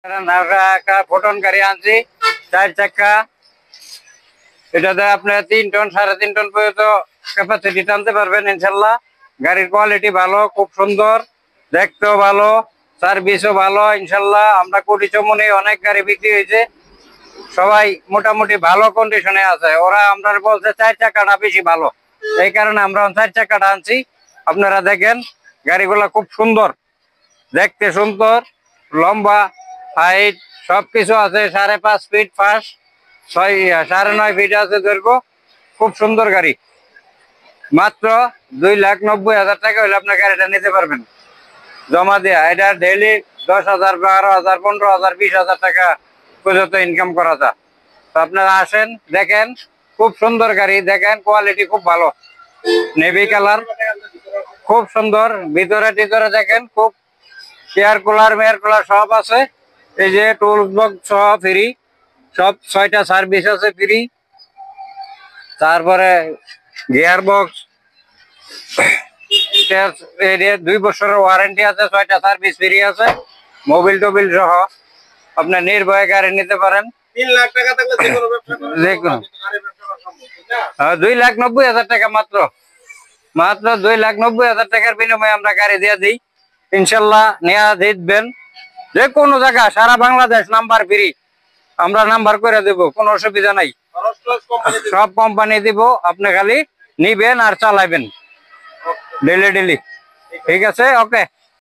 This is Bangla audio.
একটা ফোটন গাড়ি আনছি 4 চাকা। এটাতে আপনি 3 টন 3.5 টন পর্যন্ত ক্যাপাসিটি টানতে পারবেন ইনশাল্লাহ। গাড়ির কোয়ালিটি ভালো, খুব সুন্দর, দেখতেও ভালো, সার্ভিসও ভালো ইনশাল্লাহ। আমরা কোটি চমনে অনেক গাড়ি বিক্রি হয়েছে, সবাই মোটামুটি ভালো কন্ডিশনে আছে। ওরা আমরা বলছে 4 চাকাটা বেশি ভালো, এই কারণে আমরা 4 চাকাটা আনছি। আপনারা দেখেন গাড়িগুলা খুব সুন্দর, দেখতে সুন্দর, লম্বা হাইট সবকিছু আছে। 5.5 ফিট ফাঁস, 9.5 ফিট আছে দৈর্ঘ্য। খুব সুন্দর গাড়ি। মাত্র 2,90,000 টাকা হলে আপনার গাড়িটা নিতে পারবেন জমা দেয়া। এটা ডেইলি 10,000, 12,000, 15,000, 20,000 টাকা পর্যন্ত ইনকাম করা যায়। তো আপনারা আসেন, দেখেন, খুব সুন্দর গাড়ি, দেখেন কোয়ালিটি খুব ভালো, নেভি কালার, খুব সুন্দর। ভিতরে টিতরে দেখেন, খুব এয়ার কুলার মেয়ার কুলার সব আছে। এই যে টুল বক্স সহ ফ্রি, সব 6টা সার্ভিস আছে ফ্রি। তারপরে গিয়ার বক্স, 2 বছরের ওয়ারেন্টি আছে, 6টা সার্ভিস ফ্রি আছে, মোবিল টোবিল সহ। আপনার নির্ভয়ে গাড়ি নিতে পারেন। 3 লাখ টাকা থাকলে যে কোনো ব্যবসা করা যে কোনো সম্ভব না? 2,90,000 টাকা মাত্র 2,90,000 টাকার বিনিময়ে আমরা গাড়ি দিয়ে দিই ইনশাল্লাহ। নেওয়া দিবেন যে কোনো জায়গা, সারা বাংলাদেশ নাম্বার ফ্রি, আমরা নাম্বার করে দেব, কোনো অসুবিধা নাই। সব কোম্পানি দিব, আপনি খালি নিবেন আর চালাবেন ডেলি ডেলি। ঠিক আছে, ওকে।